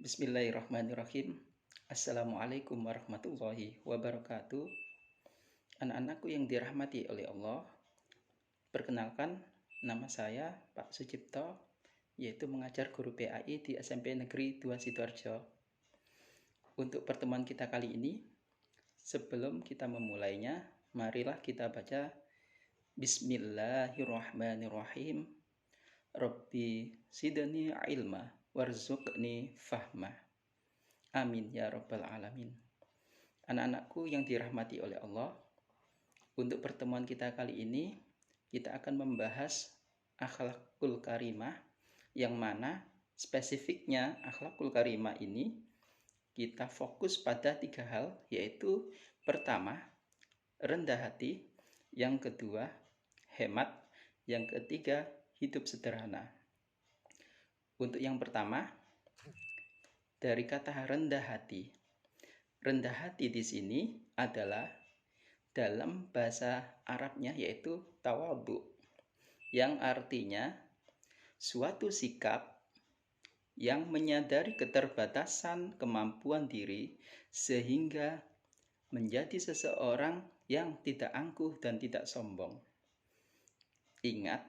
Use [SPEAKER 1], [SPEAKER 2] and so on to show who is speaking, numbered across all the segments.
[SPEAKER 1] Bismillahirrahmanirrahim. Assalamualaikum warahmatullahi wabarakatuh. Anak-anakku yang dirahmati oleh Allah, perkenalkan, nama saya Pak Sucipto, yaitu mengajar guru PAI di SMP Negeri 2 Sidoarjo. Untuk pertemuan kita kali ini, sebelum kita memulainya, marilah kita baca Bismillahirrahmanirrahim. Rabbi sidni ilma warzuqni fahma. Amin ya rabbal alamin. Anak-anakku yang dirahmati oleh Allah, untuk pertemuan kita kali ini kita akan membahas akhlakul karimah, yang mana spesifiknya akhlakul karimah ini kita fokus pada 3 hal, yaitu pertama, rendah hati, yang kedua, hemat, yang ketiga, hidup sederhana. Untuk yang pertama, dari kata rendah hati. Rendah hati di sini adalah dalam bahasa Arabnya yaitu tawadhu, yang artinya suatu sikap yang menyadari keterbatasan kemampuan diri sehingga menjadi seseorang yang tidak angkuh dan tidak sombong. Ingat,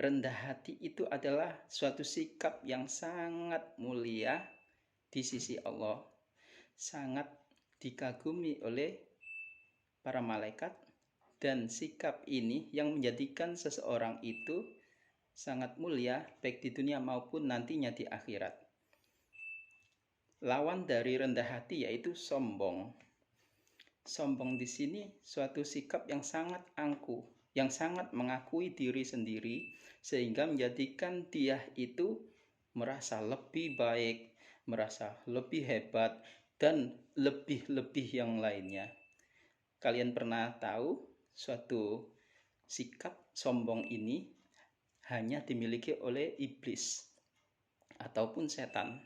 [SPEAKER 1] rendah hati itu adalah suatu sikap yang sangat mulia di sisi Allah, sangat dikagumi oleh para malaikat, dan sikap ini yang menjadikan seseorang itu sangat mulia baik di dunia maupun nantinya di akhirat. Lawan dari rendah hati yaitu sombong. Sombong di sini suatu sikap yang sangat angkuh, yang sangat mengakui diri sendiri sehingga menjadikan dia itu merasa lebih baik, merasa lebih hebat, dan lebih-lebih yang lainnya. Kalian pernah tahu suatu sikap sombong ini hanya dimiliki oleh iblis ataupun setan.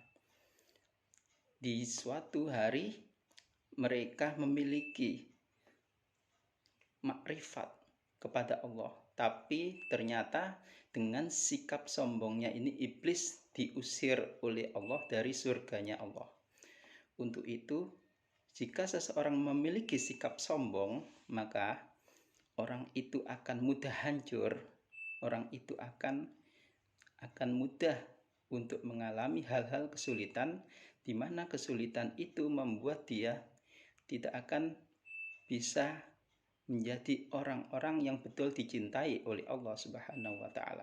[SPEAKER 1] Di suatu hari mereka memiliki makrifat kepada Allah, tapi ternyata dengan sikap sombongnya ini iblis diusir oleh Allah dari surganya Allah. Untuk itu, jika seseorang memiliki sikap sombong, maka orang itu akan mudah hancur. Orang itu akan mudah untuk mengalami hal-hal kesulitan, di mana kesulitan itu membuat dia tidak akan bisa menjadi orang-orang yang betul dicintai oleh Allah Subhanahu wa Ta'ala.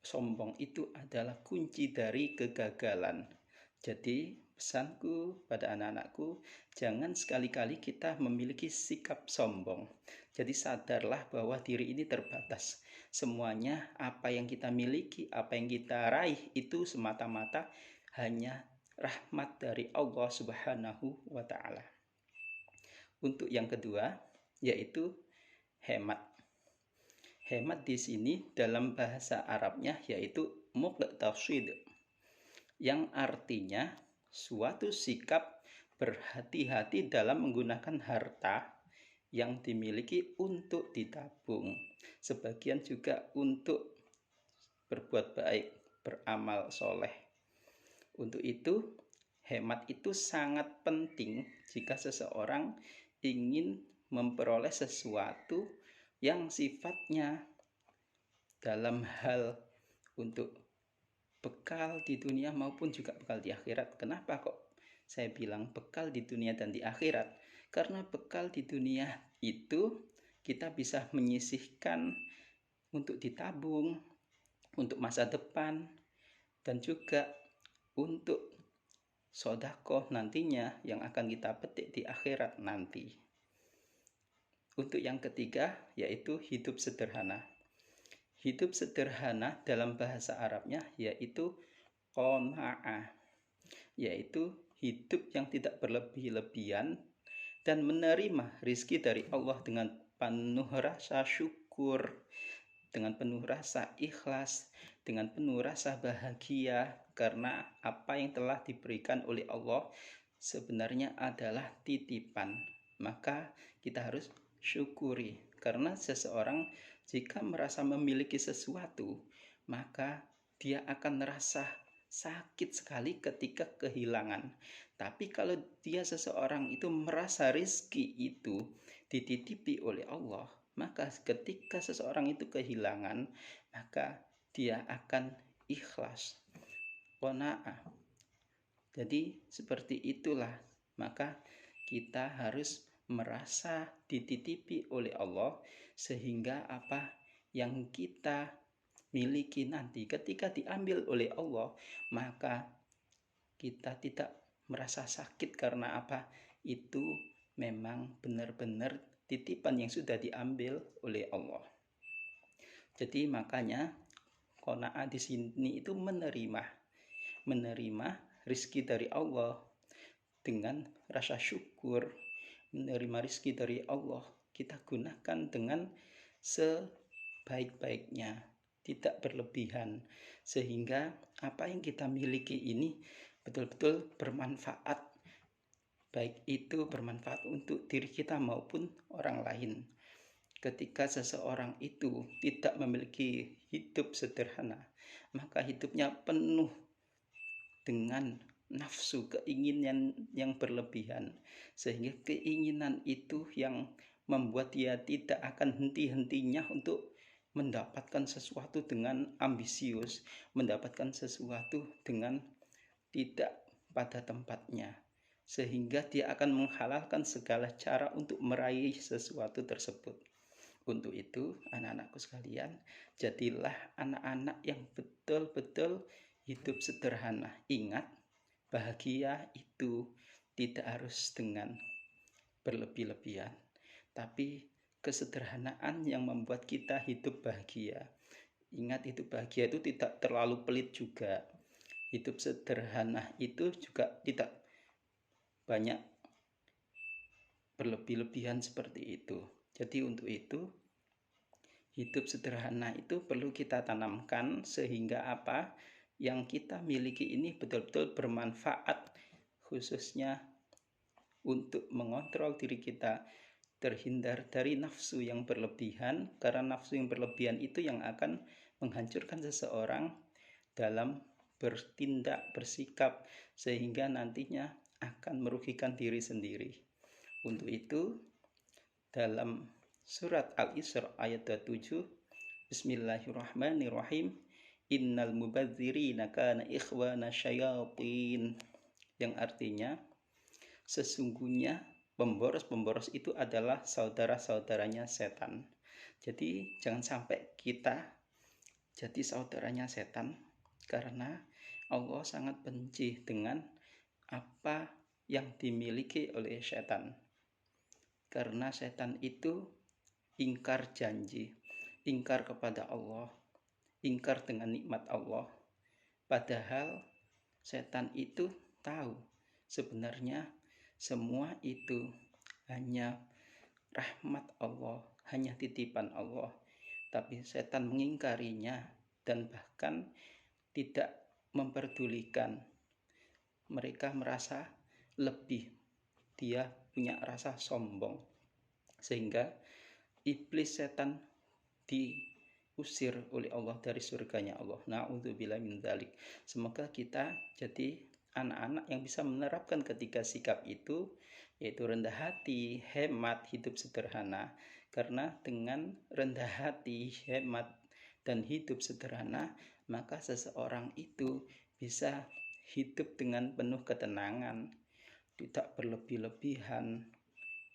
[SPEAKER 1] Sombong itu adalah kunci dari kegagalan. Jadi pesanku pada anak-anakku, jangan sekali-kali kita memiliki sikap sombong. Jadi sadarlah bahwa diri ini terbatas. Semuanya apa yang kita miliki, apa yang kita raih itu semata-mata hanya rahmat dari Allah Subhanahu wa Ta'ala. Untuk yang kedua yaitu hemat. Hemat di sini dalam bahasa Arabnya yaitu muqtasid, yang artinya suatu sikap berhati-hati dalam menggunakan harta yang dimiliki untuk ditabung, sebagian juga untuk berbuat baik, beramal soleh. Untuk itu, hemat itu sangat penting jika seseorang ingin memperoleh sesuatu yang sifatnya dalam hal untuk bekal di dunia maupun juga bekal di akhirat. Kenapa kok saya bilang bekal di dunia dan di akhirat? Karena bekal di dunia itu kita bisa menyisihkan untuk ditabung, untuk masa depan, dan juga untuk sedekah nantinya yang akan kita petik di akhirat nanti. Untuk yang ketiga yaitu hidup sederhana. Hidup sederhana dalam bahasa Arabnya yaitu qanaah, yaitu hidup yang tidak berlebih-lebihan dan menerima rizki dari Allah dengan penuh rasa syukur, dengan penuh rasa ikhlas, dengan penuh rasa bahagia, karena apa yang telah diberikan oleh Allah sebenarnya adalah titipan. Maka kita harus syukuri, karena seseorang jika merasa memiliki sesuatu, maka dia akan merasa sakit sekali ketika kehilangan. Tapi kalau seseorang itu merasa rezeki itu dititipi oleh Allah, maka ketika seseorang itu kehilangan, maka dia akan ikhlas, qanaah. Jadi seperti itulah, maka kita harus merasa dititipi oleh Allah, sehingga apa yang kita miliki nanti ketika diambil oleh Allah, maka kita tidak merasa sakit. Karena apa? Itu memang benar-benar titipan yang sudah diambil oleh Allah. Jadi makanya qanaah di sini itu menerima rizki dari Allah dengan rasa syukur. Menerima rizki dari Allah kita gunakan dengan sebaik-baiknya, tidak berlebihan, sehingga apa yang kita miliki ini betul-betul bermanfaat, baik itu bermanfaat untuk diri kita maupun orang lain. Ketika seseorang itu tidak memiliki hidup sederhana, maka hidupnya penuh dengan nafsu, keinginan yang berlebihan, sehingga keinginan itu yang membuat dia tidak akan henti-hentinya untuk mendapatkan sesuatu dengan ambisius, mendapatkan sesuatu dengan tidak pada tempatnya, sehingga dia akan menghalalkan segala cara untuk meraih sesuatu tersebut. Untuk itu, anak-anakku sekalian, jadilah anak-anak yang betul-betul hidup sederhana. Ingat, bahagia itu tidak harus dengan berlebih-lebihan, tapi kesederhanaan yang membuat kita hidup bahagia. Ingat, itu bahagia itu tidak terlalu pelit juga. Hidup sederhana itu juga tidak banyak berlebih-lebihan seperti itu. Jadi untuk itu, hidup sederhana itu perlu kita tanamkan, sehingga apa yang kita miliki ini betul-betul bermanfaat, khususnya untuk mengontrol diri kita, terhindar dari nafsu yang berlebihan, karena nafsu yang berlebihan itu yang akan menghancurkan seseorang dalam bertindak, bersikap, sehingga nantinya akan merugikan diri sendiri. Untuk itu, dalam surat Al-Isra ayat 27, Bismillahirrahmanirrahim, Innal mubadzirina kana ikhwana syayatin, yang artinya sesungguhnya pemboros-pemboros itu adalah saudara-saudaranya setan. Jadi jangan sampai kita jadi saudaranya setan, karena Allah sangat benci dengan apa yang dimiliki oleh setan. Karena setan itu ingkar janji, ingkar kepada Allah, ingkar dengan nikmat Allah. Padahal setan itu tahu sebenarnya semua itu hanya rahmat Allah, hanya titipan Allah. Tapi setan mengingkarinya dan bahkan tidak memperdulikan. Mereka merasa lebih, dia punya rasa sombong, sehingga iblis, setan diusir oleh Allah dari surganya Allah. Na'udzubillah min dzalik. Semoga kita jadi anak-anak yang bisa menerapkan ketiga sikap itu, yaitu rendah hati, hemat, hidup sederhana. Karena dengan rendah hati, hemat, dan hidup sederhana, maka seseorang itu bisa hidup dengan penuh ketenangan, tidak berlebih-lebihan,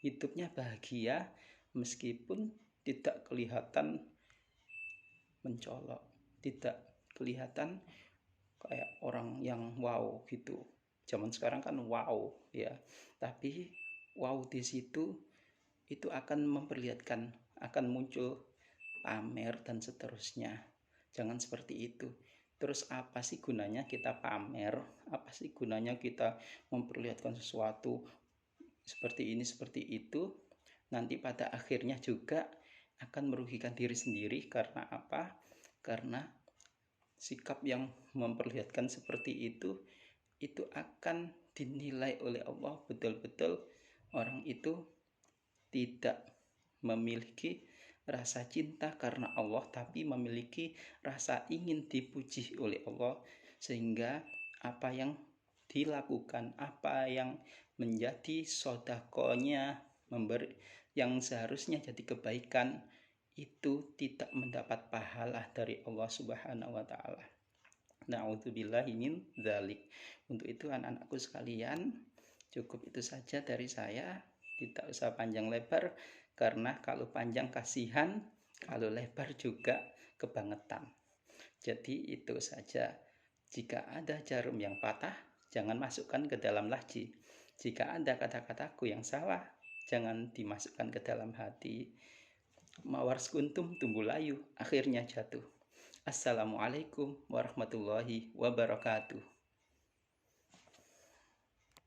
[SPEAKER 1] hidupnya bahagia meskipun tidak kelihatan mencolok, tidak kelihatan kayak orang yang wow gitu. Zaman sekarang kan wow ya, tapi wow di situ itu akan memperlihatkan, akan muncul pamer dan seterusnya. Jangan seperti itu. Terus apa sih gunanya kita pamer? Apa sih gunanya kita memperlihatkan sesuatu seperti ini, seperti itu? Nanti pada akhirnya juga akan merugikan diri sendiri. Karena apa? Karena sikap yang memperlihatkan seperti itu akan dinilai oleh Allah betul-betul orang itu tidak memiliki rasa cinta karena Allah, tapi memiliki rasa ingin dipuji oleh Allah, sehingga apa yang dilakukan, apa yang menjadi sodakonya, memberi yang seharusnya jadi kebaikan, itu tidak mendapat pahala dari Allah Subhanahu wa Ta'ala. Na'udzubillahi min dzalik. Untuk itu, anak-anakku sekalian, cukup itu saja dari saya. Tidak usah panjang lebar, karena kalau panjang kasihan, kalau lebar juga kebangetan. Jadi itu saja. Jika ada jarum yang patah, jangan masukkan ke dalam laci. Jika ada kata-kataku yang salah, jangan dimasukkan ke dalam hati. Mawar sekuntum tumbuh layu, akhirnya jatuh. Assalamualaikum warahmatullahi wabarakatuh.